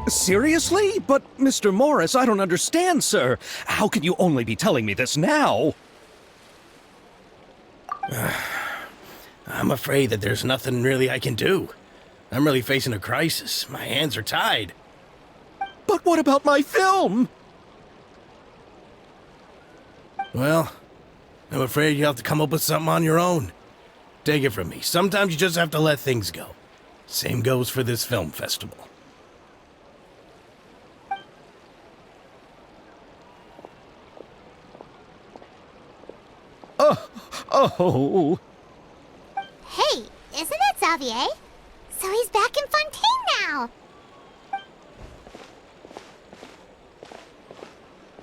Seriously? But, Mr. Morris, I don't understand, sir. How can you only be telling me this now? I'm afraid that there's nothing really I can do. I'm really facing a crisis. My hands are tied. But what about my film? Well, I'm afraid you have to come up with something on your own. Take it from me. Sometimes you just have to let things go. Same goes for this film festival. Oh. Hey, isn't that Xavier? So he's back in Fontaine now!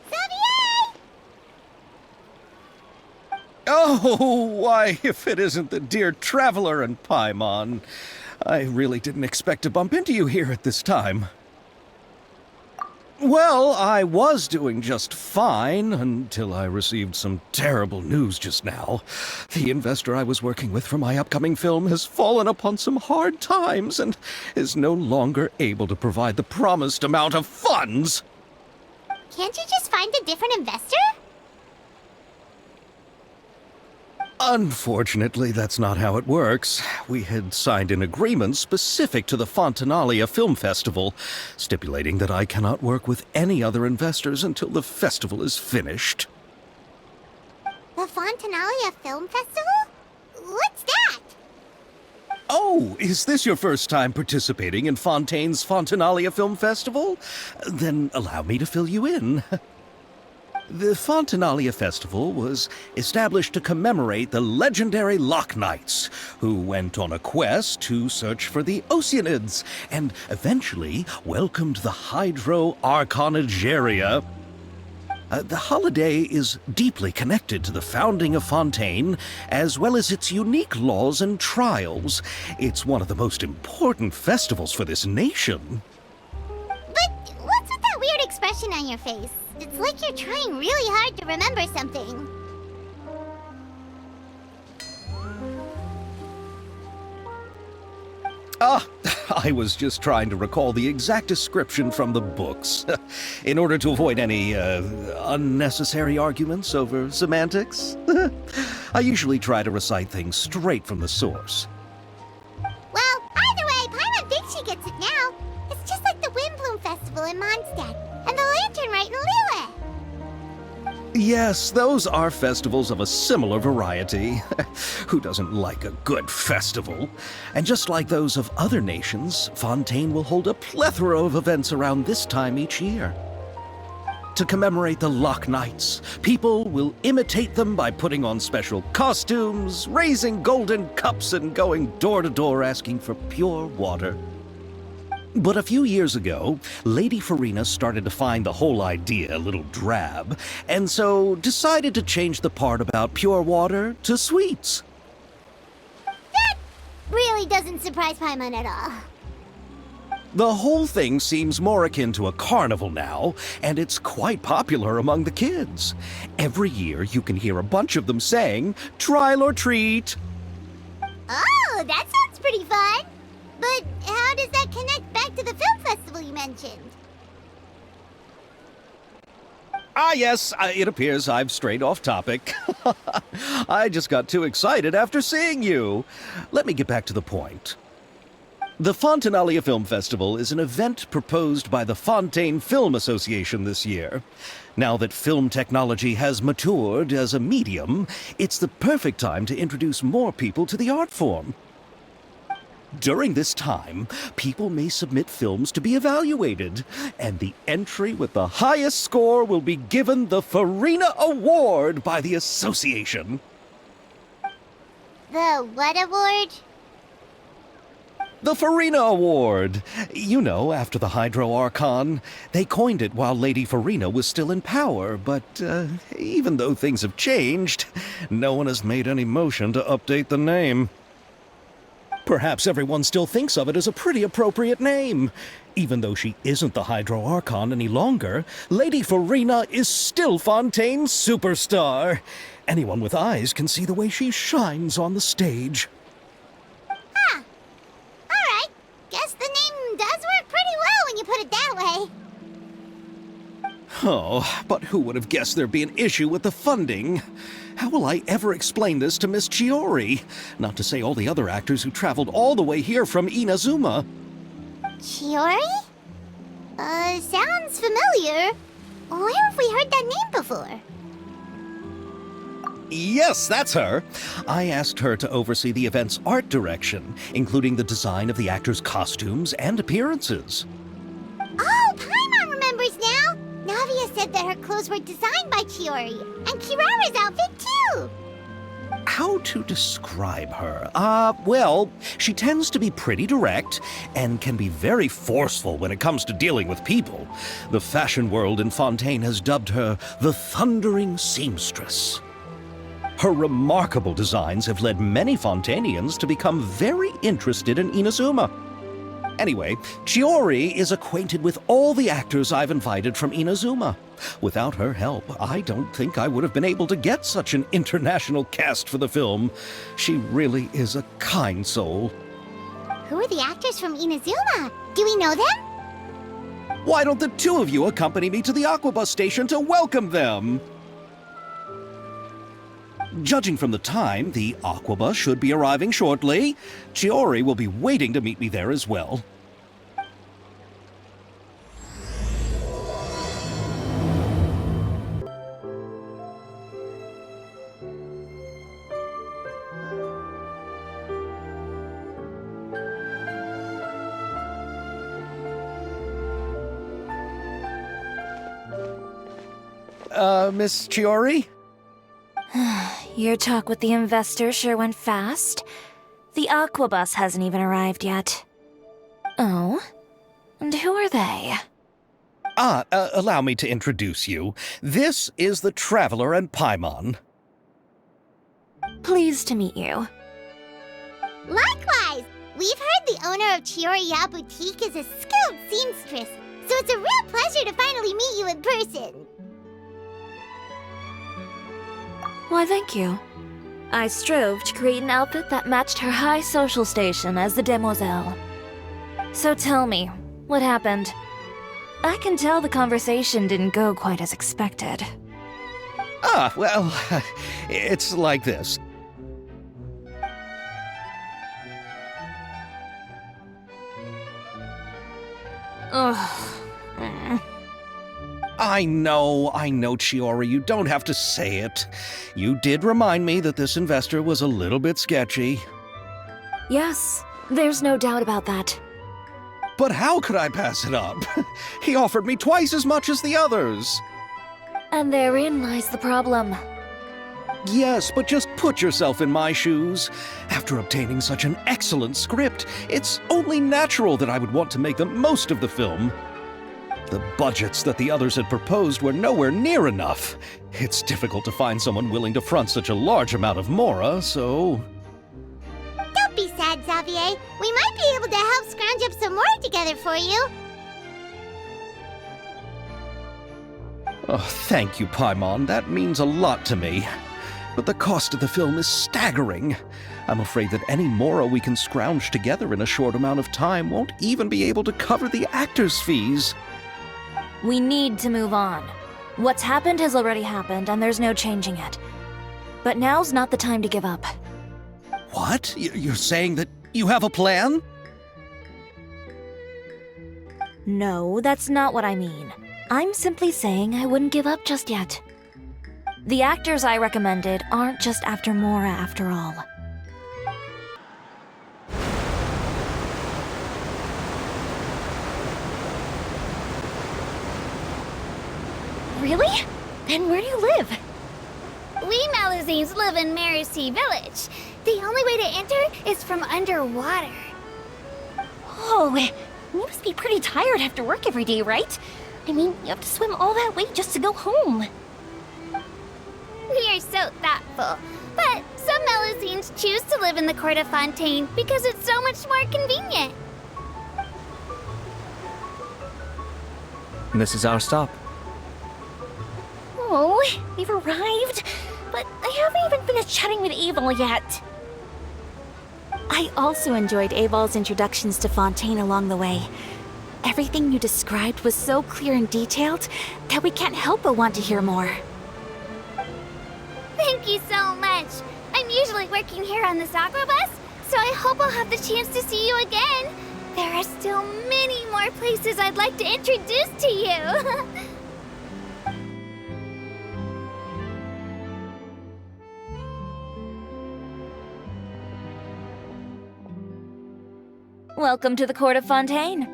Xavier! Oh, why, if it isn't the dear Traveler and Paimon. I really didn't expect to bump into you here at this time. Well, I was doing just fine until I received some terrible news just now. The investor I was working with for my upcoming film has fallen upon some hard times and is no longer able to provide the promised amount of funds. Can't you just find a different investor? Unfortunately, that's not how it works. We had signed an agreement specific to the Fontanalia Film Festival, stipulating that I cannot work with any other investors until the festival is finished. The Fontanalia Film Festival? What's that? Oh, is this your first time participating in Fontaine's Fontanalia Film Festival? Then allow me to fill you in. The Fontanalia Festival was established to commemorate the legendary Loch Knights, who went on a quest to search for the Oceanids, and eventually welcomed the Hydro Arconageria. The holiday is deeply connected to the founding of Fontaine, as well as its unique laws and trials. It's one of the most important festivals for this nation. But what's with that weird expression on your face? It's like you're trying really hard to remember something. I was just trying to recall the exact description from the books, in order to avoid any unnecessary arguments over semantics. I usually try to recite things straight from the source. Well, either way, Paimon thinks she gets it now. It's just like the Windbloom Festival in Mondstadt, and the Lantern Rite in Lille. Yes, those are festivals of a similar variety. Who doesn't like a good festival? And just like those of other nations, Fontaine will hold a plethora of events around this time each year. To commemorate the Loch Knights, people will imitate them by putting on special costumes, raising golden cups, and going door to door asking for pure water. But a few years ago, Lady Farina started to find the whole idea a little drab, and so decided to change the part about pure water to sweets. That really doesn't surprise Paimon at all. The whole thing seems more akin to a carnival now, and it's quite popular among the kids. Every year you can hear a bunch of them saying, "Trial or treat." Oh, that sounds pretty fun. But how does that connect back to the film festival you mentioned? Yes, it appears I've strayed off topic. I just got too excited after seeing you. Let me get back to the point. The Fontanalia Film Festival is an event proposed by the Fontaine Film Association this year. Now that film technology has matured as a medium, it's the perfect time to introduce more people to the art form. During this time, people may submit films to be evaluated, and the entry with the highest score will be given the Farina Award by the association. The what award? The Farina Award. You know, after the Hydro Archon. They coined it while Lady Farina was still in power, but even though things have changed, no one has made any motion to update the name. Perhaps everyone still thinks of it as a pretty appropriate name. Even though she isn't the Hydro Archon any longer, Lady Farina is still Fontaine's superstar. Anyone with eyes can see the way she shines on the stage. Huh. Alright. Guess the name does work pretty well when you put it that Oh, but who would have guessed there'd be an issue with the funding? How will I ever explain this to Miss Chiori? Not to say all the other actors who traveled all the way here from Inazuma. Chiori? Sounds familiar. Where have we heard that name before? Yes, that's her. I asked her to oversee the event's art direction, including the design of the actors' costumes and appearances. Oh, Paimon remembers now! Navia said that her clothes were designed by Chiori, and Kirara's outfit too! How to describe her? Well, she tends to be pretty direct and can be very forceful when it comes to dealing with people. The fashion world in Fontaine has dubbed her the Thundering Seamstress. Her remarkable designs have led many Fontainians to become very interested in Inazuma. Anyway, Chiori is acquainted with all the actors I've invited from Inazuma. Without her help, I don't think I would have been able to get such an international cast for the film. She really is a kind soul. Who are the actors from Inazuma? Do we know them? Why don't the two of you accompany me to the Aquabus station to welcome them? Judging from the time, the Aquabus should be arriving shortly. Chiori will be waiting to meet me there as well. Miss Chiori? Your talk with the investor sure went fast. The Aquabus hasn't even arrived yet. Oh? And who are they? Allow me to introduce you. This is the Traveler and Paimon. Pleased to meet you. Likewise! We've heard the owner of Chioriya Boutique is a skilled seamstress, so it's a real pleasure to finally meet you in person. Why, thank you. I strove to create an outfit that matched her high social station as the demoiselle. So tell me, what happened? I can tell the conversation didn't go quite as expected. Well, it's like this. Ugh. I know, Chiori, you don't have to say it. You did remind me that this investor was a little bit sketchy. Yes, there's no doubt about that. But how could I pass it up? He offered me twice as much as the others. And therein lies the problem. Yes, but just put yourself in my shoes. After obtaining such an excellent script, it's only natural that I would want to make the most of the film. The budgets that the others had proposed were nowhere near enough. It's difficult to find someone willing to front such a large amount of mora, so... Don't be sad, Xavier. We might be able to help scrounge up some more together for you. Oh, thank you, Paimon. That means a lot to me. But the cost of the film is staggering. I'm afraid that any mora we can scrounge together in a short amount of time won't even be able to cover the actors' fees. We need to move on. What's happened has already happened, and there's no changing it. But now's not the time to give up. What? You're saying that you have a plan? No, that's not what I mean. I'm simply saying I wouldn't give up just yet. The actors I recommended aren't just after Mora after all. Really? Then where do you live? We Malazines live in Marcy Village. The only way to enter is from underwater. Oh, you must be pretty tired after work every day, right? I mean, you have to swim all that way just to go home. We are so thoughtful. But some Malazines choose to live in the court of Fontaine because it's so much more convenient. This is our stop. Oh, we've arrived, but I haven't even finished chatting with Abel yet. I also enjoyed Abel's introductions to Fontaine along the way. Everything you described was so clear and detailed that we can't help but want to hear more. Thank you so much. I'm usually working here on the Sakura bus, so I hope I'll have the chance to see you again. There are still many more places I'd like to introduce to you. Welcome to the court of Fontaine.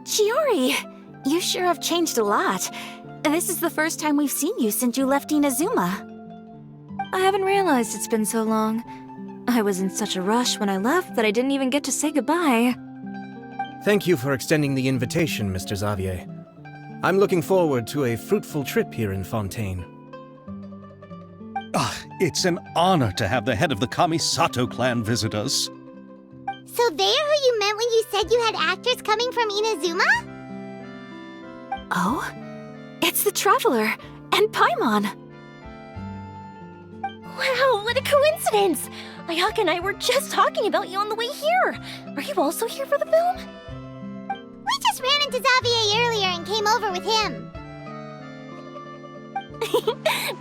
Chiori, you sure have changed a lot. This is the first time we've seen you since you left Inazuma. I haven't realized it's been so long. I was in such a rush when I left that I didn't even get to say goodbye. Thank you for extending the invitation, Mr. Xavier. I'm looking forward to a fruitful trip here in Fontaine. It's an honor to have the head of the Kamisato clan visit us. So they're who you meant when you said you had actors coming from Inazuma? Oh? It's the Traveler and Paimon. Wow, what a coincidence! Ayaka and I were just talking about you on the way here. Are you also here for the film? We just ran into Xavier earlier and came over with him.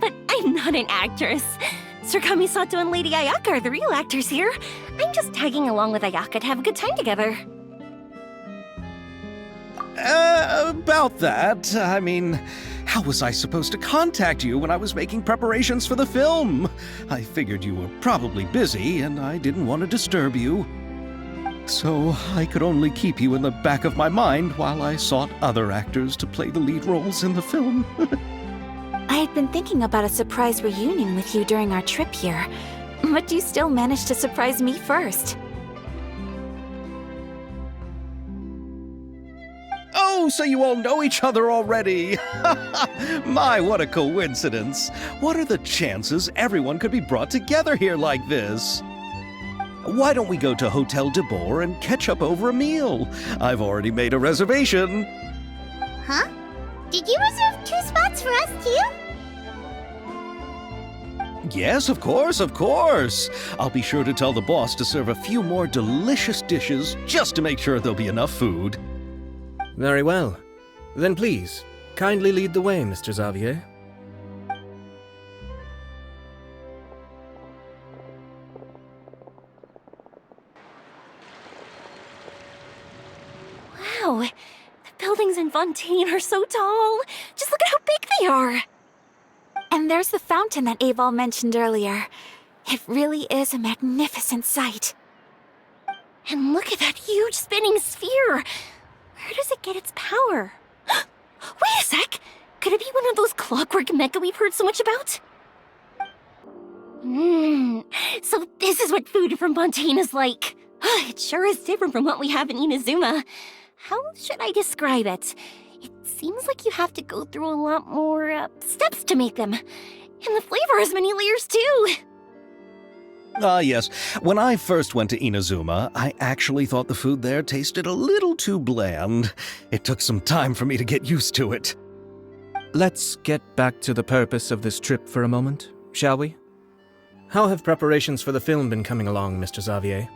But I'm not an actress. Sir Kamisato and Lady Ayaka are the real actors here. I'm just tagging along with Ayaka to have a good time together. About that, I mean, how was I supposed to contact you when I was making preparations for the film? I figured you were probably busy, and I didn't want to disturb you. So I could only keep you in the back of my mind while I sought other actors to play the lead roles in the film. I had been thinking about a surprise reunion with you during our trip here, but you still managed to surprise me first. Oh, so you all know each other already! My, what a coincidence! What are the chances everyone could be brought together here like this? Why don't we go to Hotel de Boer and catch up over a meal? I've already made a reservation. Huh? Did you reserve 2 spots for us too? Yes, of course, of course. I'll be sure to tell the boss to serve a few more delicious dishes just to make sure there'll be enough food. Very well. Then please, kindly lead the way, Mr. Xavier. Wow, the buildings in Fontaine are so tall. Just look at how big they are. And there's the fountain that Aval mentioned earlier. It really is a magnificent sight. And look at that huge spinning sphere. Where does it get its power? Wait a sec! Could it be one of those clockwork mecha we've heard so much about? So this is what food from Fontaine is like. It sure is different from what we have in Inazuma. How should I describe it? It seems like you have to go through a lot more steps to make them. And the flavor has many layers too. Yes. When I first went to Inazuma, I actually thought the food there tasted a little too bland. It took some time for me to get used to it. Let's get back to the purpose of this trip for a moment, shall we? How have preparations for the film been coming along, Mr. Xavier?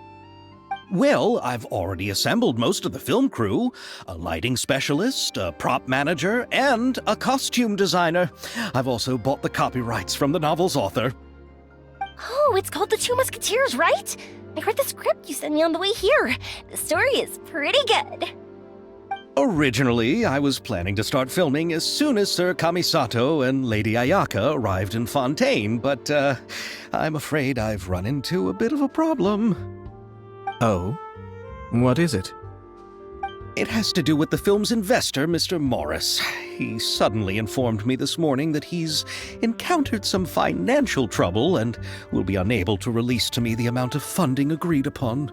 Well, I've already assembled most of the film crew, a lighting specialist, a prop manager, and a costume designer. I've also bought the copyrights from the novel's author. Oh, it's called The Two Musketeers, right? I read the script you sent me on the way here. The story is pretty good. Originally, I was planning to start filming as soon as Sir Kamisato and Lady Ayaka arrived in Fontaine, but I'm afraid I've run into a bit of a problem. Oh? What is it? It has to do with the film's investor, Mr. Morris. He suddenly informed me this morning that he's encountered some financial trouble and will be unable to release to me the amount of funding agreed upon.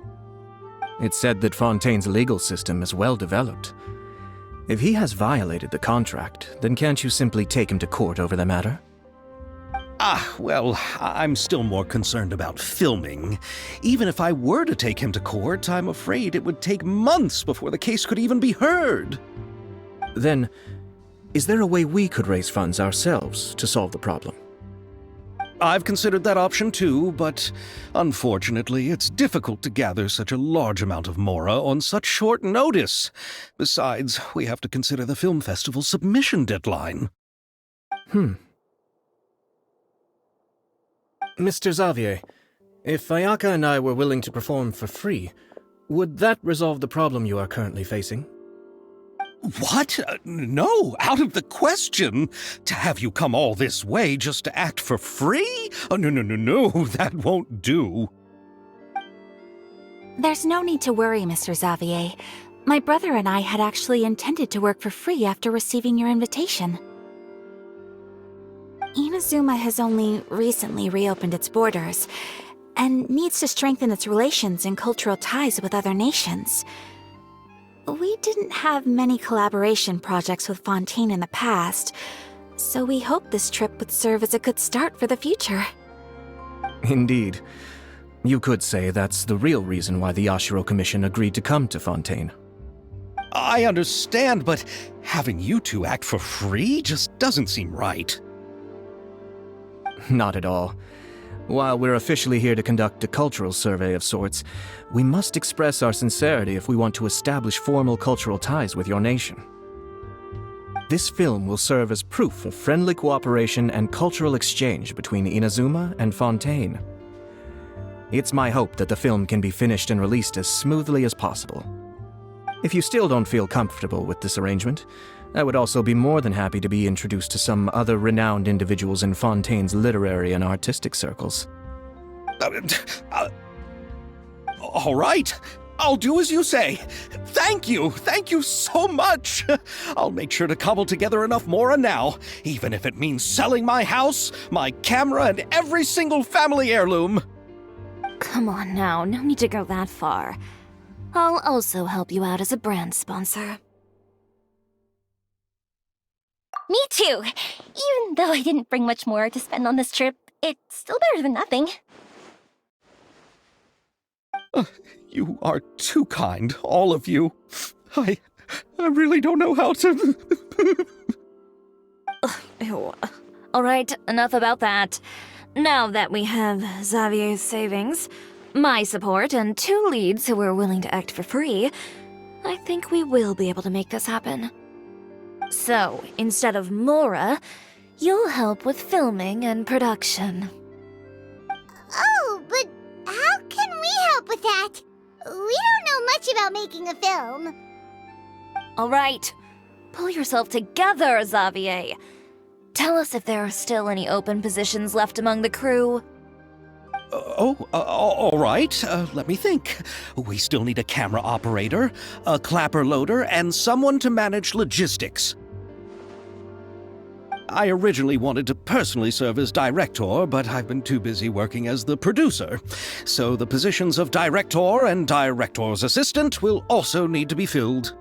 It's said that Fontaine's legal system is well developed. If he has violated the contract, then can't you simply take him to court over the matter? Well, I'm still more concerned about filming. Even if I were to take him to court, I'm afraid it would take months before the case could even be heard. Then, is there a way we could raise funds ourselves to solve the problem? I've considered that option too, but unfortunately, it's difficult to gather such a large amount of Mora on such short notice. Besides, we have to consider the film festival submission deadline. Mr. Xavier, if Ayaka and I were willing to perform for free, would that resolve the problem you are currently facing? What? No, out of the question. To have you come all this way just to act for free? Oh, no, that won't do. There's no need to worry, Mr. Xavier. My brother and I had actually intended to work for free after receiving your invitation. Inazuma has only recently reopened its borders, and needs to strengthen its relations and cultural ties with other nations. We didn't have many collaboration projects with Fontaine in the past, so we hoped this trip would serve as a good start for the future. Indeed. You could say that's the real reason why the Yashiro Commission agreed to come to Fontaine. I understand, but having you two act for free just doesn't seem right. Not at all. While we're officially here to conduct a cultural survey of sorts, we must express our sincerity if we want to establish formal cultural ties with your nation. This film will serve as proof of friendly cooperation and cultural exchange between Inazuma and Fontaine. It's my hope that the film can be finished and released as smoothly as possible. If you still don't feel comfortable with this arrangement, I would also be more than happy to be introduced to some other renowned individuals in Fontaine's literary and artistic circles. All right, I'll do as you say. Thank you so much. I'll make sure to cobble together enough Mora now, even if it means selling my house, my camera, and every single family heirloom. Come on now, no need to go that far. I'll also help you out as a brand sponsor. Me too! Even though I didn't bring much more to spend on this trip, it's still better than nothing. You are too kind, all of you. I really don't know how to... Ew. Alright, enough about that. Now that we have Xavier's savings, my support, and 2 leads who are willing to act for free, I think we will be able to make this happen. So, instead of Mora, you'll help with filming and production. Oh, but how can we help with that? We don't know much about making a film. Alright, pull yourself together, Xavier. Tell us if there are still any open positions left among the crew. All right. Let me think. We still need a camera operator, a clapper loader, and someone to manage logistics. I originally wanted to personally serve as director, but I've been too busy working as the producer. So the positions of director and director's assistant will also need to be filled.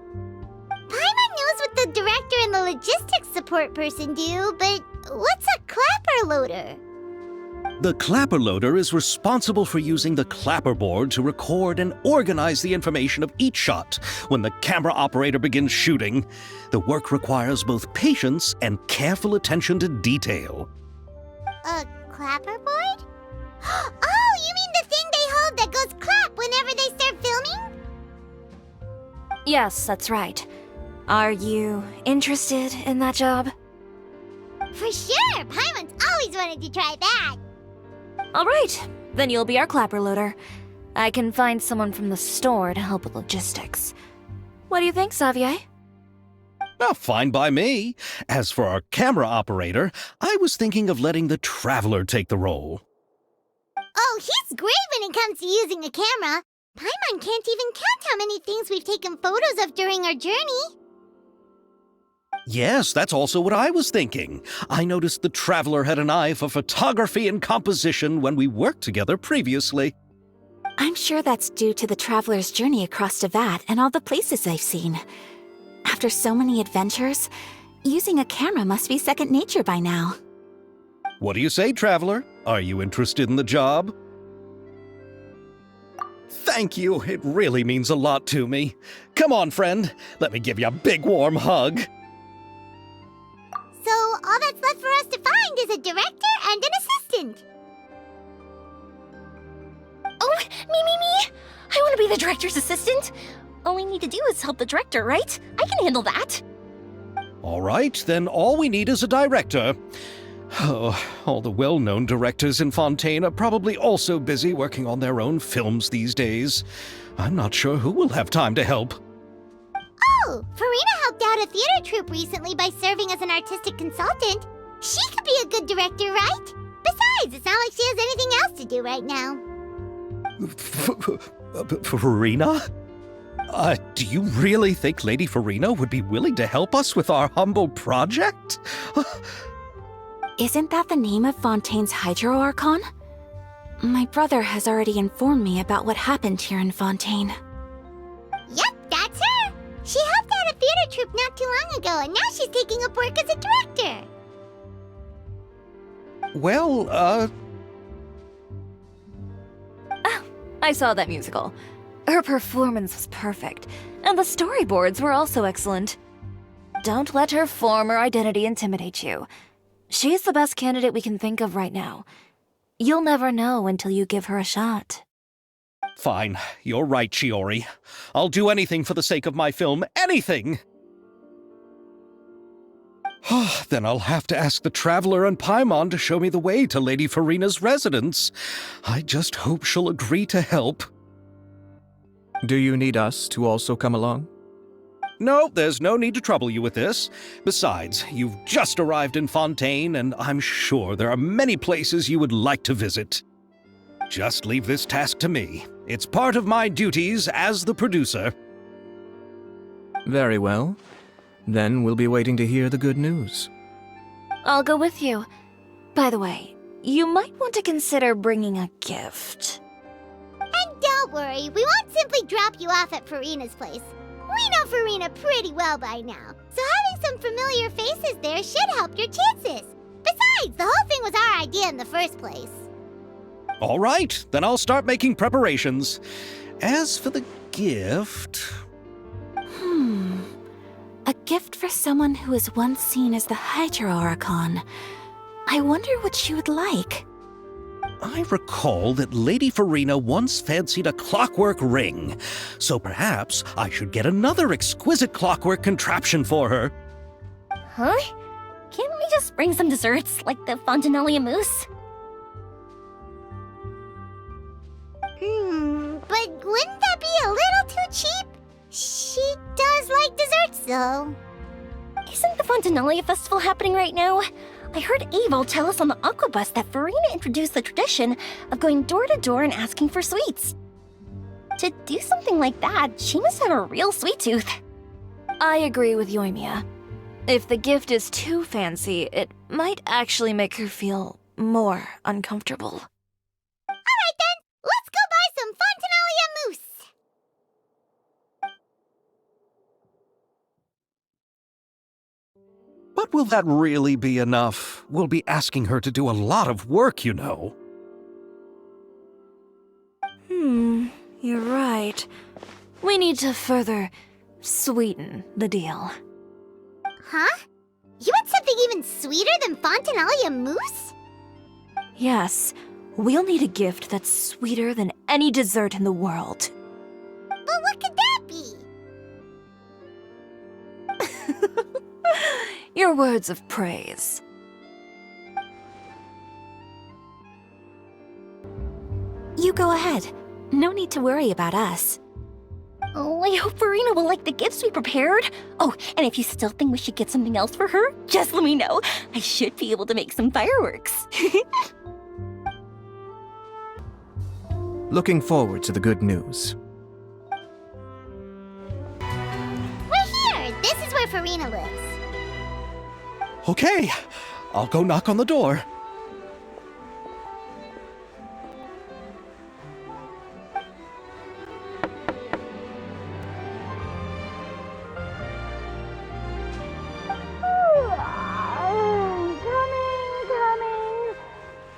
Paimon knows what the director and the logistics support person do, but what's a clapper loader? The clapper loader is responsible for using the clapper board to record and organize the information of each shot when the camera operator begins shooting. The work requires both patience and careful attention to detail. A clapper board? Oh, you mean the thing they hold that goes clap whenever they start filming? Yes, that's right. Are you interested in that job? For sure! Paimon's always wanted to try that! Alright, then you'll be our clapper loader. I can find someone from the store to help with logistics. What do you think, Xavier? Fine by me. As for our camera operator, I was thinking of letting the Traveler take the role. Oh, he's great when it comes to using a camera. Paimon can't even count how many things we've taken photos of during our journey. Yes, that's also what I was thinking. I noticed the Traveler had an eye for photography and composition when we worked together previously. I'm sure that's due to the traveler's journey across Devat and all the places they've seen. After so many adventures, using a camera must be second nature by now. What do you say, Traveler? Are you interested in the job? Thank you. It really means a lot to me. Come on, friend. Let me give you a big warm hug. So all that's left for us to find is a director and an assistant. Me! I want to be the director's assistant. All we need to do is help the director, right? I can handle that. All right, then all we need is a director. Oh, all the well-known directors in Fontaine are probably also busy working on their own films these days. I'm not sure who will have time to help. Oh, Farina helped out a theater troupe recently by serving as an artistic consultant. She could be a good director, right? Besides, it's not like she has anything else to do right now. Farina? Do you really think Lady Farina would be willing to help us with our humble project? Isn't that the name of Fontaine's Hydro Archon? My brother has already informed me about what happened here in Fontaine. Yep, that's her. She helped out a theater troupe not too long ago, and now she's taking up work as a director. Well, I saw that musical. Her performance was perfect, and the storyboards were also excellent. Don't let her former identity intimidate you. She's the best candidate we can think of right now. You'll never know until you give her a shot. fine. You're right, Shiori. I'll do anything for the sake of my film. Anything! Then I'll have to ask the Traveler and Paimon to show me the way to Lady Farina's residence. I just hope she'll agree to help. Do you need us to also come along? No, there's no need to trouble you with this. Besides, you've just arrived in Fontaine, and I'm sure there are many places you would like to visit. Just leave this task to me. It's part of my duties as the producer. Very well. Then we'll be waiting to hear the good news. I'll go with you. By the way, you might want to consider bringing a gift. And don't worry, we won't simply drop you off at Farina's place. We know Farina pretty well by now, so having some familiar faces there should help your chances. Besides, the whole thing was our idea in the first place. All right, then I'll start making preparations. As for the gift... A gift for someone who was once seen as the Hydro Archon. I wonder what she would like. I recall that Lady Farina once fancied a clockwork ring, so perhaps I should get another exquisite clockwork contraption for her. Huh? Can't we just bring some desserts, like the Fontinalia mousse? But wouldn't that be a little too cheap? She does like desserts, though. Isn't the Fontinalia festival happening right now? I heard Avel tell us on the Aquabus that Farina introduced the tradition of going door to door and asking for sweets. To do something like that, she must have a real sweet tooth. I agree with Yoimiya. If the gift is too fancy, it might actually make her feel more uncomfortable. Alright then, let's go buy some Fontinalia mousse! But will that really be enough? We'll be asking her to do a lot of work, you know. You're right. We need to further sweeten the deal. Huh? You want something even sweeter than Fontinalia mousse? Yes, we'll need a gift that's sweeter than any dessert in the world. But what could that be? Your words of praise. You go ahead. No need to worry about us. Oh, I hope Farina will like the gifts we prepared. Oh, and if you still think we should get something else for her, just let me know. I should be able to make some fireworks. Looking forward to the good news. We're here! This is where Farina lives. Okay, I'll go knock on the door.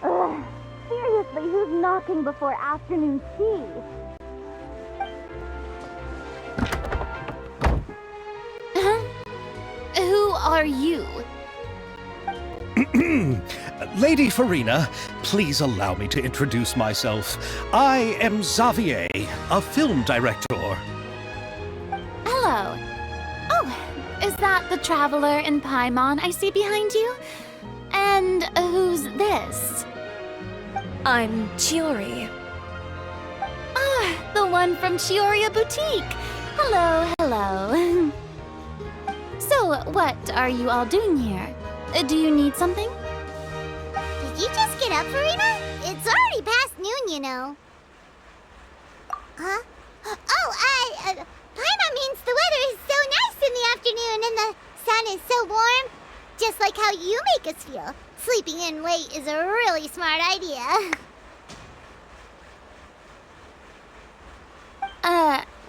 Coming. Seriously, who's knocking before afternoon tea? Who are you? Lady Farina, please allow me to introduce myself. I am Xavier, a film director. Hello. Oh, is that the traveler in Paimon I see behind you? And who's this? I'm Chiori. Ah, the one from Chioria Boutique. Hello, hello. So, what are you all doing here? Do you need something? Did you just get up, Farina? It's already past noon, you know. Huh? Paimon means the weather is so nice in the afternoon and the sun is so warm. Just like how you make us feel. Sleeping in late is a really smart idea.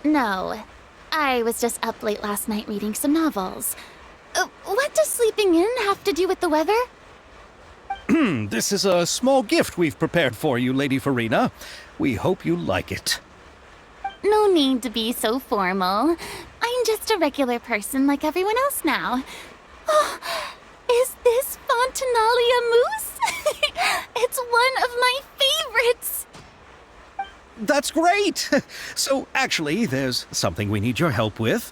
No. I was just up late last night reading some novels. What does sleeping in have to do with the weather? This is a small gift we've prepared for you, Lady Farina. We hope you like it. No need to be so formal. I'm just a regular person like everyone else now. Oh, is this Fontinalia mousse? It's one of my favorites. That's great! So, actually, there's something we need your help with.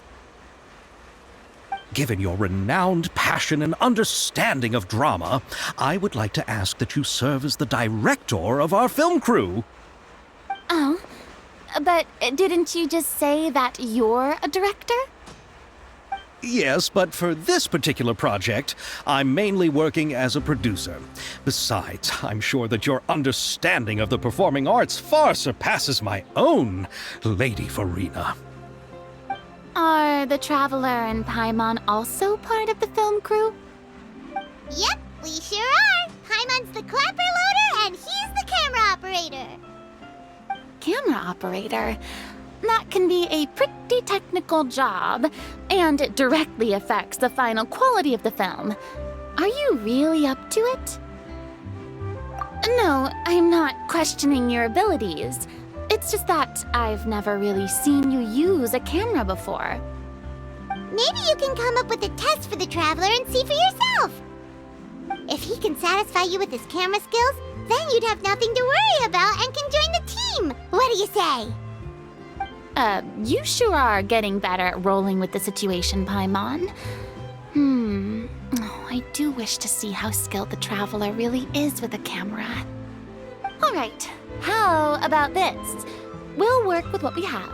Given your renowned passion and understanding of drama, I would like to ask that you serve as the director of our film crew. Oh, but didn't you just say that you're a director? Yes, but for this particular project, I'm mainly working as a producer. Besides, I'm sure that your understanding of the performing arts far surpasses my own, Lady Farina. Are the Traveler and Paimon also part of the film crew? Yep, we sure are. Paimon's the clapper loader and he's the camera operator. Camera operator? That can be a pretty technical job, and it directly affects the final quality of the film. Are you really up to it? No, I'm not questioning your abilities. It's just that I've never really seen you use a camera before. Maybe you can come up with a test for the Traveler and see for yourself. If he can satisfy you with his camera skills, then you'd have nothing to worry about and can join the team. What do you say? You sure are getting better at rolling with the situation, Paimon. Oh, I do wish to see how skilled the Traveler really is with a camera. Alright, how about this? We'll work with what we have.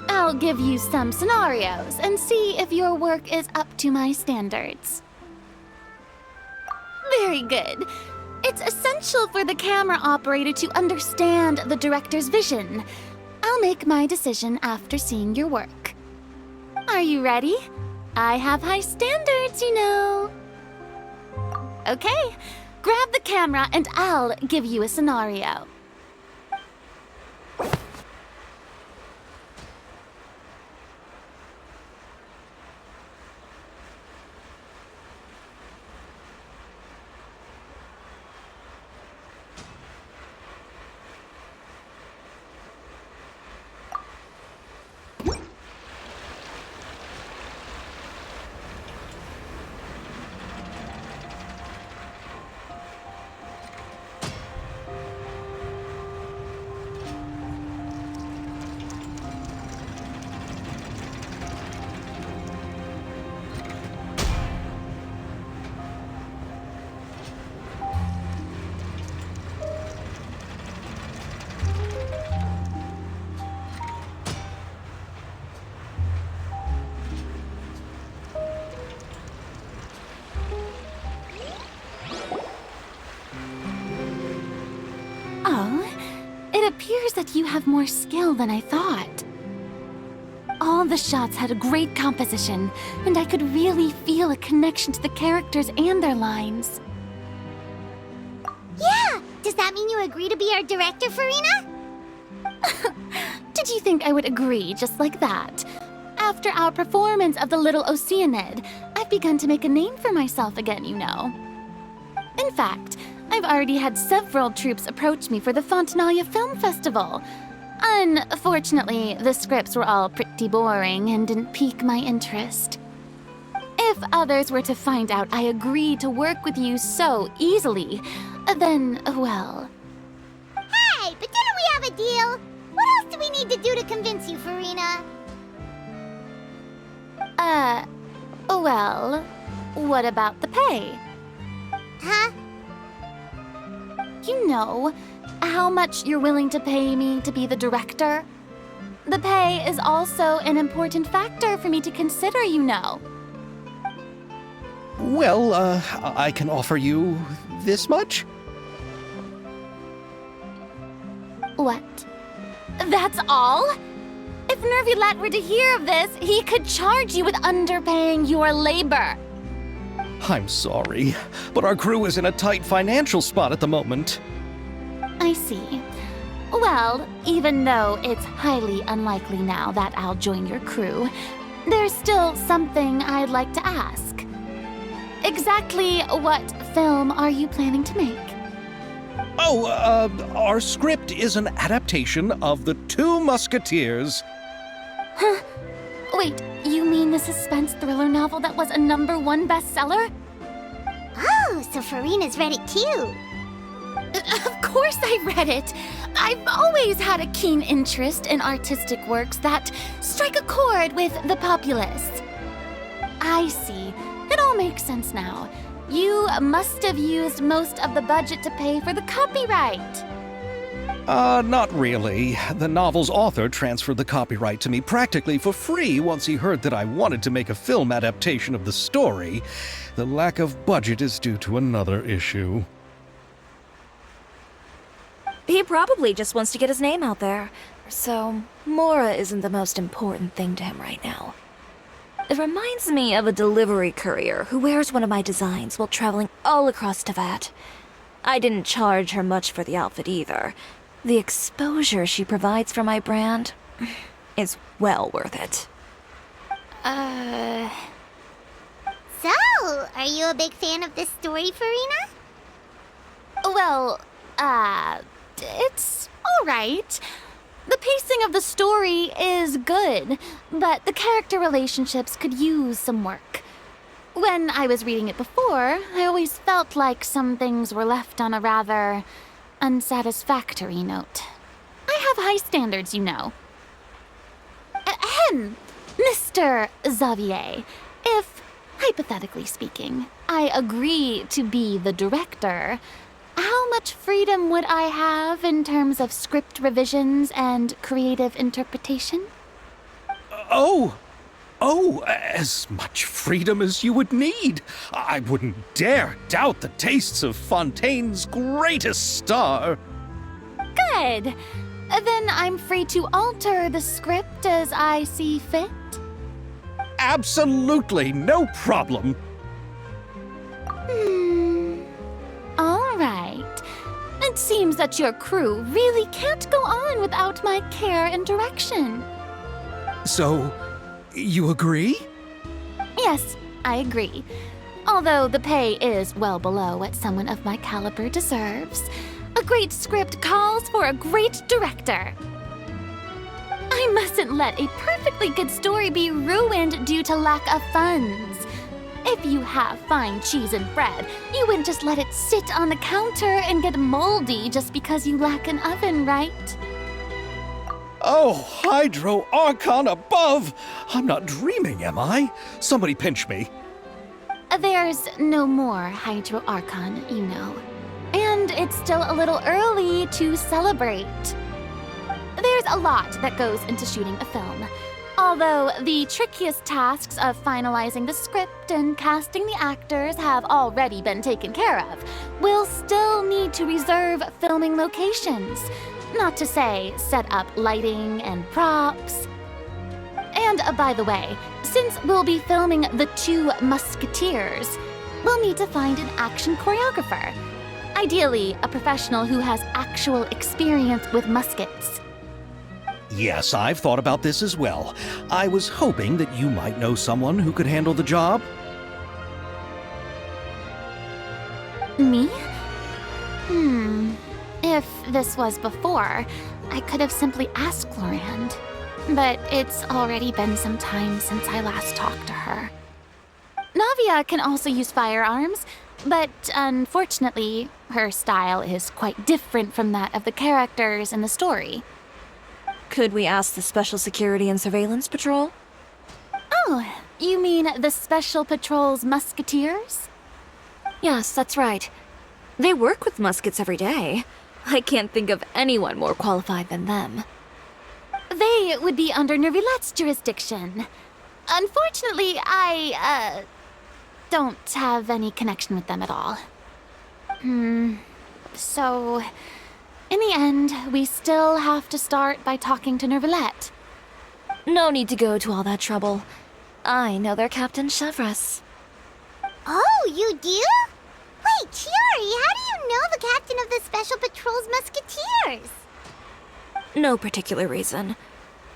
I'll give you some scenarios and see if your work is up to my standards. Very good. It's essential for the camera operator to understand the director's vision. I'll make my decision after seeing your work. Are you ready? I have high standards, you know. Okay, grab the camera and I'll give you a scenario. It appears that you have more skill than I thought. All the shots had a great composition, and I could really feel a connection to the characters and their lines. Yeah! Does that mean you agree to be our director, Farina? Did you think I would agree just like that? After our performance of The Little Oceanid, I've begun to make a name for myself again, you know. In fact, I've already had several troops approach me for the Fontinalia Film Festival. Unfortunately, the scripts were all pretty boring and didn't pique my interest. If others were to find out I agreed to work with you so easily, then, well... Hey, but didn't we have a deal? What else do we need to do to convince you, Farina? Well, what about the pay? Huh? You know, how much you're willing to pay me to be the director? The pay is also an important factor for me to consider, you know. Well, I can offer you this much? What? That's all? If Nervilat were to hear of this, he could charge you with underpaying your labor. I'm sorry, but our crew is in a tight financial spot at the moment. I see. Well, even though it's highly unlikely now that I'll join your crew, there's still something I'd like to ask. Exactly what film are you planning to make? Oh, our script is an adaptation of The Two Musketeers. Huh? Wait, you mean the suspense thriller novel that was a #1 bestseller? Oh, so Farina's read it too. Of course I read it. I've always had a keen interest in artistic works that strike a chord with the populace. I see. It all makes sense now. You must have used most of the budget to pay for the copyright. Not really. The novel's author transferred the copyright to me practically for free once he heard that I wanted to make a film adaptation of the story. The lack of budget is due to another issue. He probably just wants to get his name out there. So, Mora isn't the most important thing to him right now. It reminds me of a delivery courier who wears one of my designs while traveling all across Teyvat. I didn't charge her much for the outfit either. The exposure she provides for my brand is well worth it. So, are you a big fan of this story, Farina? Well, it's alright. The pacing of the story is good, but the character relationships could use some work. When I was reading it before, I always felt like some things were left on a rather unsatisfactory note. I have high standards, you know. Ahem, Mr. Xavier, if, hypothetically speaking, I agree to be the director, how much freedom would I have in terms of script revisions and creative interpretation? Oh, as much freedom as you would need. I wouldn't dare doubt the tastes of Fontaine's greatest star. Good. Then I'm free to alter the script as I see fit. Absolutely, no problem. All right. It seems that your crew really can't go on without my care and direction. So, you agree? Yes, I agree. Although the pay is well below what someone of my caliber deserves, a great script calls for a great director. I mustn't let a perfectly good story be ruined due to lack of funds. If you have fine cheese and bread, you wouldn't just let it sit on the counter and get moldy just because you lack an oven, right? Oh, Hydro Archon above! I'm not dreaming, am I? Somebody pinch me. There's no more Hydro Archon, you know. And it's still a little early to celebrate. There's a lot that goes into shooting a film. Although the trickiest tasks of finalizing the script and casting the actors have already been taken care of, we'll still need to reserve filming locations. Not to say set up lighting and props. And by the way, since we'll be filming The Two Musketeers, we'll need to find an action choreographer. Ideally, a professional who has actual experience with muskets. Yes, I've thought about this as well. I was hoping that you might know someone who could handle the job. Me? If this was before, I could have simply asked Glorand. But it's already been some time since I last talked to her. Not Zavia can also use firearms, but unfortunately, her style is quite different from that of the characters in the story. Could we ask the Special Security and Surveillance Patrol? Oh, you mean the Special Patrol's Musketeers? Yes, that's right. They work with muskets every day. I can't think of anyone more qualified than them. They would be under Nervilette's jurisdiction. Unfortunately, I don't have any connection with them at all. So, in the end, we still have to start by talking to Nervilette. No need to go to all that trouble. I know their Captain Chevres. Oh, you do? Wait, Chiori, how do you know the captain of the Special Patrol's Musketeers? No particular reason.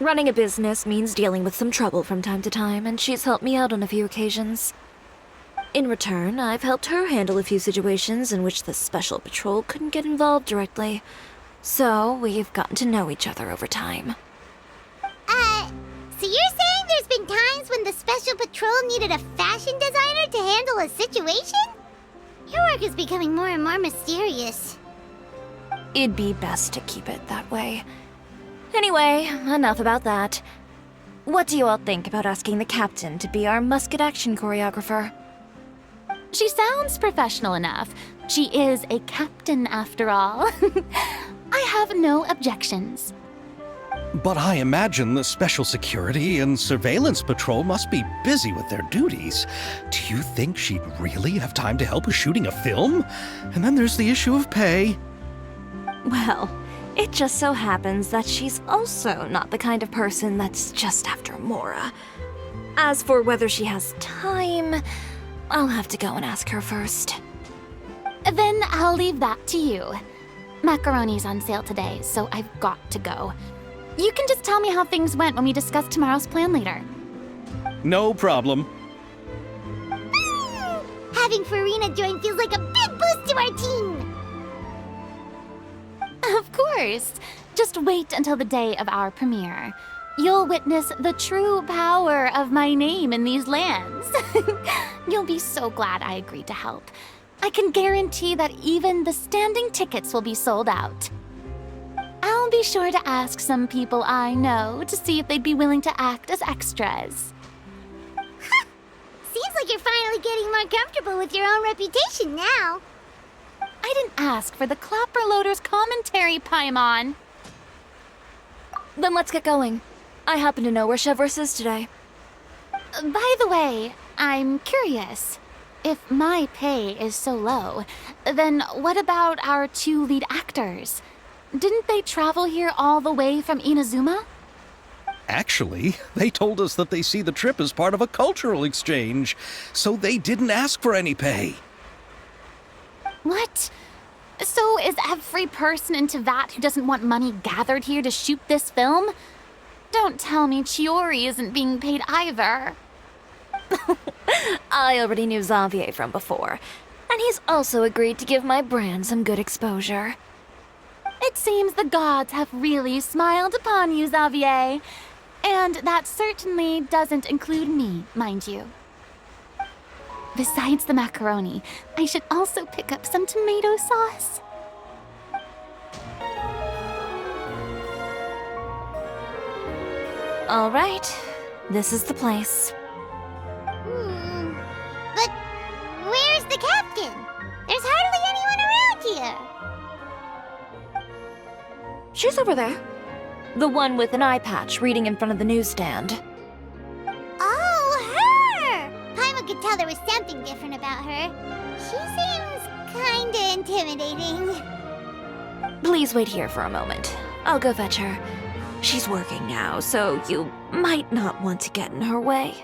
Running a business means dealing with some trouble from time to time, and she's helped me out on a few occasions. In return, I've helped her handle a few situations in which the Special Patrol couldn't get involved directly. So, we've gotten to know each other over time. So you're saying there's been times when the Special Patrol needed a fashion designer to handle a situation? Your work is becoming more and more mysterious. It'd be best to keep it that way. Anyway, enough about that. What do you all think about asking the captain to be our musket action choreographer? She sounds professional enough. She is a captain, after all. I have no objections. But I imagine the Special Security and Surveillance Patrol must be busy with their duties. Do you think she'd really have time to help with shooting a film? And then there's the issue of pay. Well, it just so happens that she's also not the kind of person that's just after Mora. As for whether she has time, I'll have to go and ask her first. Then I'll leave that to you. Macaroni's on sale today, so I've got to go. You can just tell me how things went when we discuss tomorrow's plan later. No problem. Having Farina join feels like a big boost to our team. Of course. Just wait until the day of our premiere. You'll witness the true power of my name in these lands. You'll be so glad I agreed to help. I can guarantee that even the standing tickets will be sold out. I'll be sure to ask some people I know to see if they'd be willing to act as extras. Seems like you're finally getting more comfortable with your own reputation now. I didn't ask for the Clapper Loader's commentary, Paimon. Then let's get going. I happen to know where Chevres is today. By the way, I'm curious. If my pay is so low, then what about our two lead actors? Didn't they travel here all the way from Inazuma? Actually, they told us that they see the trip as part of a cultural exchange, so they didn't ask for any pay. What? So is every person in Tevat who doesn't want money gathered here to shoot this film? Don't tell me Chiori isn't being paid either. I already knew Xavier from before, and he's also agreed to give my brand some good exposure. It seems the gods have really smiled upon you, Xavier. And that certainly doesn't include me, mind you. Besides the macaroni, I should also pick up some tomato sauce. All right, this is the place. But where's the captain? There's hardly anyone around here. She's over there. The one with an eye patch reading in front of the newsstand. Oh, her! Paimon could tell there was something different about her. She seems kinda intimidating. Please wait here for a moment. I'll go fetch her. She's working now, so you might not want to get in her way.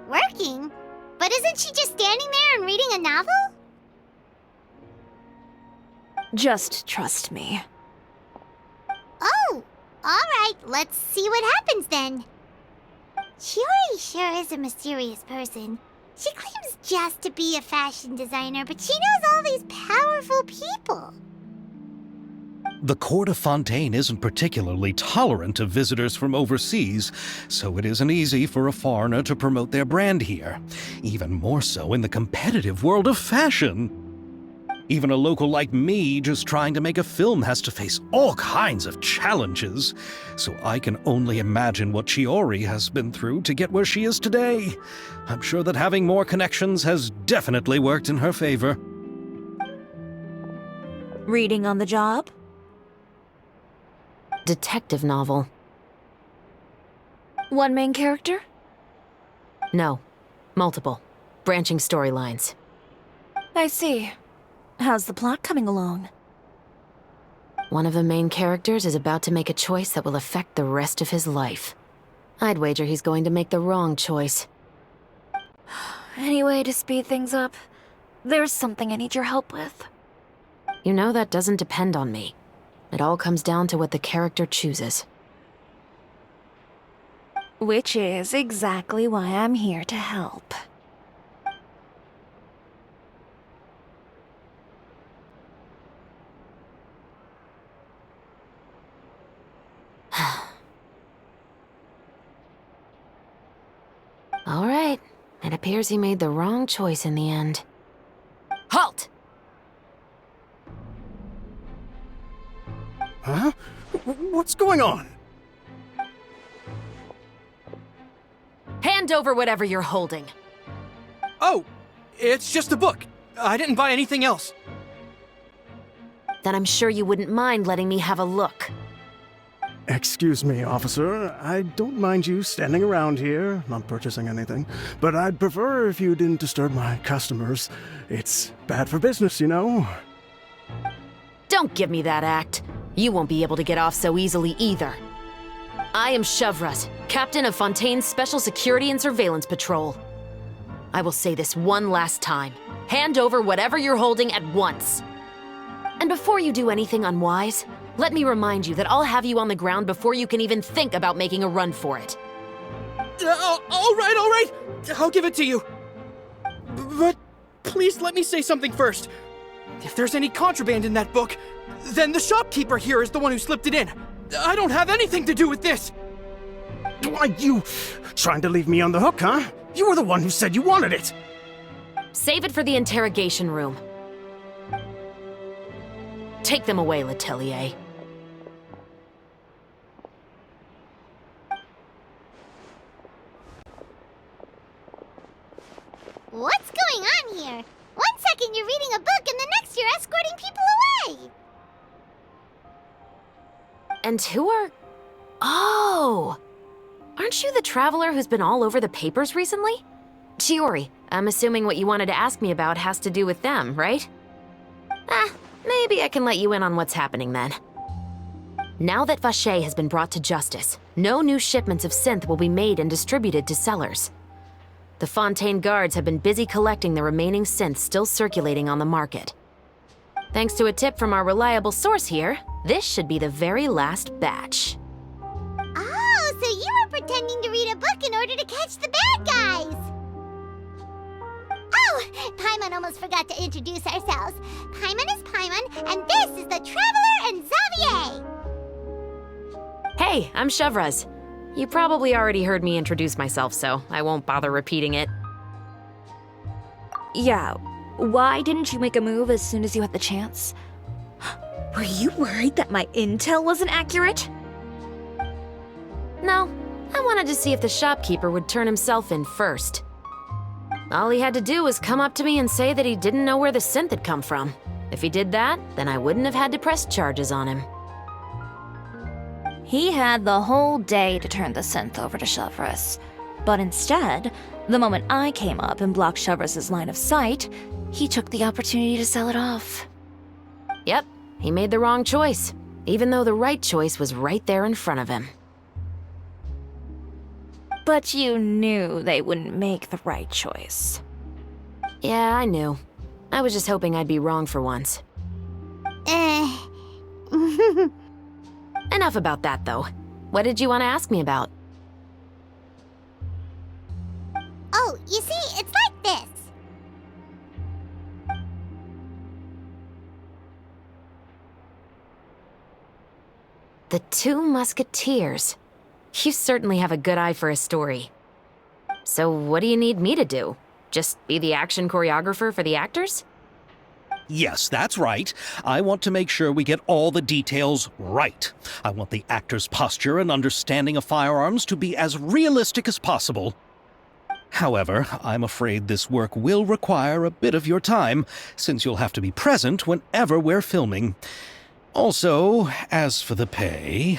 Working? But isn't she just standing there and reading a novel? Just trust me. Oh, alright, let's see what happens then. Chiori sure is a mysterious person. She claims just to be a fashion designer, but she knows all these powerful people. The court of Fontaine isn't particularly tolerant of visitors from overseas, so it isn't easy for a foreigner to promote their brand here. Even more so in the competitive world of fashion. Even a local like me just trying to make a film has to face all kinds of challenges, so I can only imagine what Chiori has been through to get where she is today. I'm sure that having more connections has definitely worked in her favor. Reading on the job? Detective novel. One main character? No. Multiple. Branching storylines. I see. How's the plot coming along? One of the main characters is about to make a choice that will affect the rest of his life. I'd wager he's going to make the wrong choice. Any way to speed things up? There's something I need your help with. You know that doesn't depend on me. It all comes down to what the character chooses. Which is exactly why I'm here to help. All right. It appears he made the wrong choice in the end. Halt! Huh? What's going on? Hand over whatever you're holding. Oh, it's just a book. I didn't buy anything else. Then I'm sure you wouldn't mind letting me have a look. Excuse me, officer. I don't mind you standing around here, not purchasing anything, but I'd prefer if you didn't disturb my customers. It's bad for business, you know? Don't give me that act. You won't be able to get off so easily either. I am Chevras, captain of Fontaine's Special Security and Surveillance Patrol. I will say this one last time. Hand over whatever you're holding at once. And before you do anything unwise, let me remind you that I'll have you on the ground before you can even think about making a run for it. All right. I'll give it to you. But please let me say something first. If there's any contraband in that book, then the shopkeeper here is the one who slipped it in. I don't have anything to do with this. Why, you trying to leave me on the hook, huh? You were the one who said you wanted it. Save it for the interrogation room. Take them away, Letelier. What's going on here? One second you're reading a book and the next you're escorting people away! And who are... Oh! Aren't you the traveler who's been all over the papers recently? Chiori, I'm assuming what you wanted to ask me about has to do with them, right? Maybe I can let you in on what's happening then. Now that Vacher has been brought to justice, no new shipments of synth will be made and distributed to sellers. The Fontaine guards have been busy collecting the remaining synths still circulating on the market. Thanks to a tip from our reliable source here, this should be the very last batch. Oh, so you were pretending to read a book in order to catch the bad guys! Oh, Paimon almost forgot to introduce ourselves. Paimon is Paimon, and this is the Traveler and Xavier! Hey, I'm Chevras. You probably already heard me introduce myself, so I won't bother repeating it. Yeah, why didn't you make a move as soon as you had the chance? Were you worried that my intel wasn't accurate? No, I wanted to see if the shopkeeper would turn himself in first. All he had to do was come up to me and say that he didn't know where the synth had come from. If he did that, then I wouldn't have had to press charges on him. He had the whole day to turn the synth over to Chevras. But instead, the moment I came up and blocked Chevras' line of sight, he took the opportunity to sell it off. Yep, he made the wrong choice, even though the right choice was right there in front of him. But you knew they wouldn't make the right choice. Yeah, I knew. I was just hoping I'd be wrong for once. Enough about that, though. What did you want to ask me about? Oh, you see, it's like this. The Two Musketeers. You certainly have a good eye for a story. So what do you need me to do? Just be the action choreographer for the actors? Yes, that's right. I want to make sure we get all the details right. I want the actor's posture and understanding of firearms to be as realistic as possible. However, I'm afraid this work will require a bit of your time, since you'll have to be present whenever we're filming. Also, as for the pay...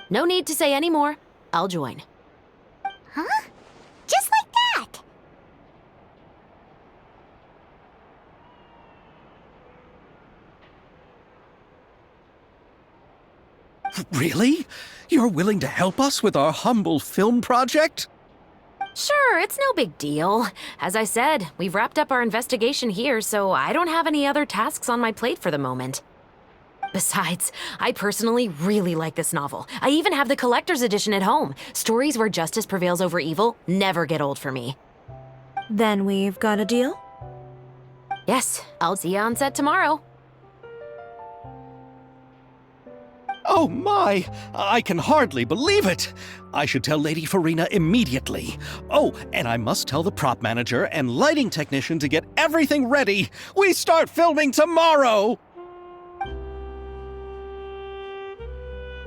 No need to say any more. I'll join. Huh? Just like that! Really? You're willing to help us with our humble film project? Sure, it's no big deal. As I said, we've wrapped up our investigation here, so I don't have any other tasks on my plate for the moment. Besides, I personally really like this novel. I even have the collector's edition at home. Stories where justice prevails over evil never get old for me. Then we've got a deal? Yes, I'll see you on set tomorrow. Oh my! I can hardly believe it! I should tell Lady Farina immediately. Oh, and I must tell the prop manager and lighting technician to get everything ready. We start filming tomorrow!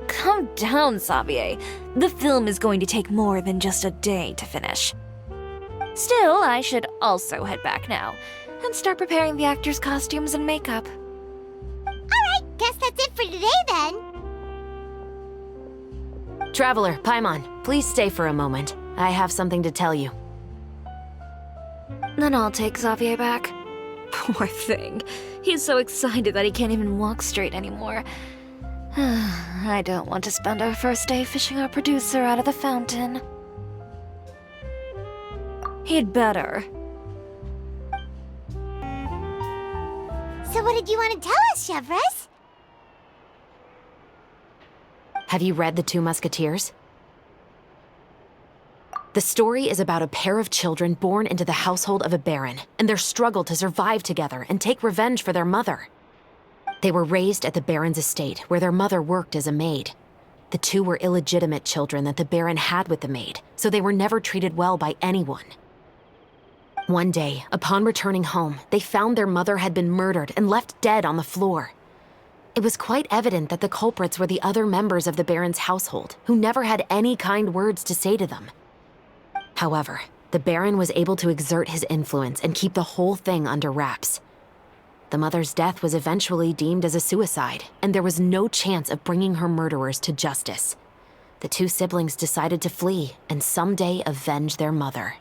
Calm down, Xavier. The film is going to take more than just a day to finish. Still, I should also head back now and start preparing the actors' costumes and makeup. Alright, guess that's it for today then. Traveler, Paimon, please stay for a moment. I have something to tell you. Then I'll take Xavier back. Poor thing. He's so excited that he can't even walk straight anymore. I don't want to spend our first day fishing our producer out of the fountain. He'd better. So what did you want to tell us, Chevres? Have you read The Two Musketeers? The story is about a pair of children born into the household of a baron and their struggle to survive together and take revenge for their mother. They were raised at the baron's estate, where their mother worked as a maid. The two were illegitimate children that the baron had with the maid, so they were never treated well by anyone. One day, upon returning home, they found their mother had been murdered and left dead on the floor. It was quite evident that the culprits were the other members of the baron's household, who never had any kind words to say to them. However, the baron was able to exert his influence and keep the whole thing under wraps. The mother's death was eventually deemed as a suicide, and there was no chance of bringing her murderers to justice. The two siblings decided to flee and someday avenge their mother.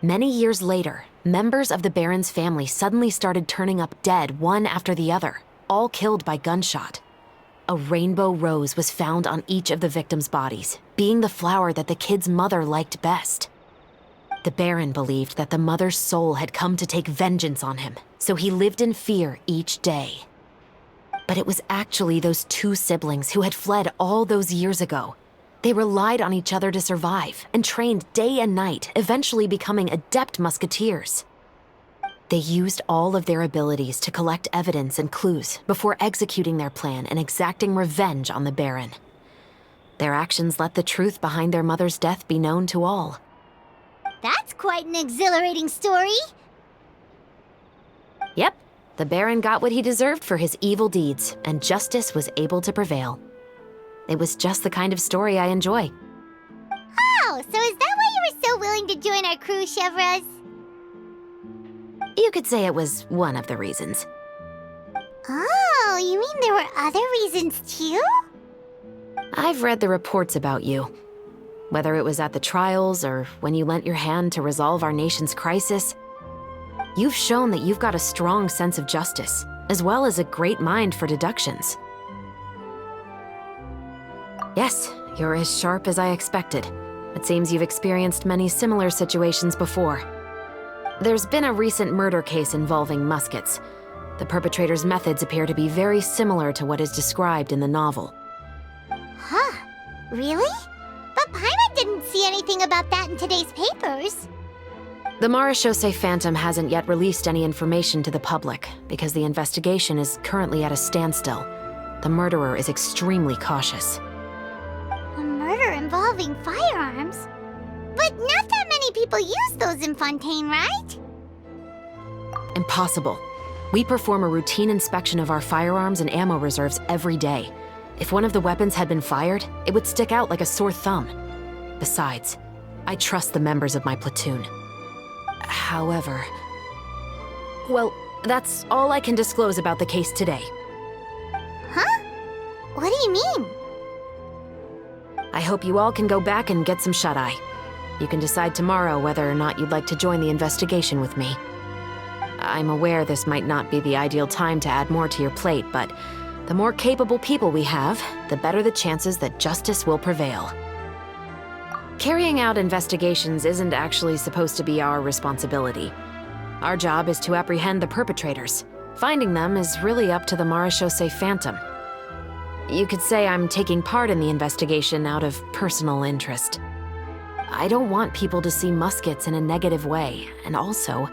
Many years later, members of the baron's family suddenly started turning up dead one after the other, all killed by gunshot. A rainbow rose was found on each of the victims' bodies, being the flower that the kid's mother liked best. The baron believed that the mother's soul had come to take vengeance on him, so he lived in fear each day. But it was actually those two siblings who had fled all those years ago. They relied on each other to survive and trained day and night, eventually becoming adept musketeers. They used all of their abilities to collect evidence and clues before executing their plan and exacting revenge on the baron. Their actions let the truth behind their mother's death be known to all. That's quite an exhilarating story. Yep, the baron got what he deserved for his evil deeds, and justice was able to prevail. It was just the kind of story I enjoy. Oh, so is that why you were so willing to join our crew, Chevres? You could say it was one of the reasons. Oh, you mean there were other reasons too? I've read the reports about you. Whether it was at the trials or when you lent your hand to resolve our nation's crisis, you've shown that you've got a strong sense of justice, as well as a great mind for deductions. Yes, you're as sharp as I expected. It seems you've experienced many similar situations before. There's been a recent murder case involving Muskets. The perpetrator's methods appear to be very similar to what is described in the novel. Huh, really? But Paimon didn't see anything about that in today's papers. The Marechaussee Phantom hasn't yet released any information to the public because the investigation is currently at a standstill. The murderer is extremely cautious. A murder involving firearms? But not that many people use those in Fontaine, right? Impossible. We perform a routine inspection of our firearms and ammo reserves every day. If one of the weapons had been fired, it would stick out like a sore thumb. Besides, I trust the members of my platoon. However... Well, that's all I can disclose about the case today. Huh? What do you mean? I hope you all can go back and get some shut-eye. You can decide tomorrow whether or not you'd like to join the investigation with me. I'm aware this might not be the ideal time to add more to your plate, but the more capable people we have, the better the chances that justice will prevail. Carrying out investigations isn't actually supposed to be our responsibility. Our job is to apprehend the perpetrators. Finding them is really up to the Abysossque Phantom. You could say I'm taking part in the investigation out of personal interest. I don't want people to see Muskets in a negative way, and also,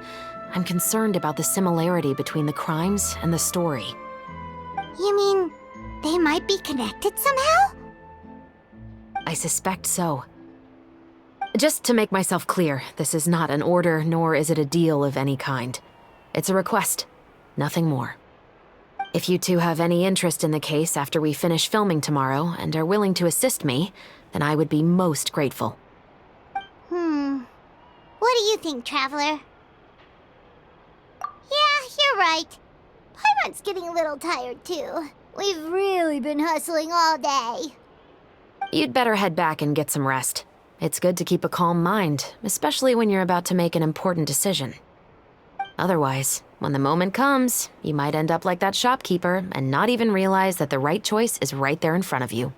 I'm concerned about the similarity between the crimes and the story. You mean they might be connected somehow? I suspect so. Just to make myself clear, this is not an order, nor is it a deal of any kind. It's a request, nothing more. If you two have any interest in the case after we finish filming tomorrow and are willing to assist me, then I would be most grateful. What do you think, Traveler? Yeah, you're right. Paimon's getting a little tired, too. We've really been hustling all day. You'd better head back and get some rest. It's good to keep a calm mind, especially when you're about to make an important decision. Otherwise, when the moment comes, you might end up like that shopkeeper and not even realize that the right choice is right there in front of you.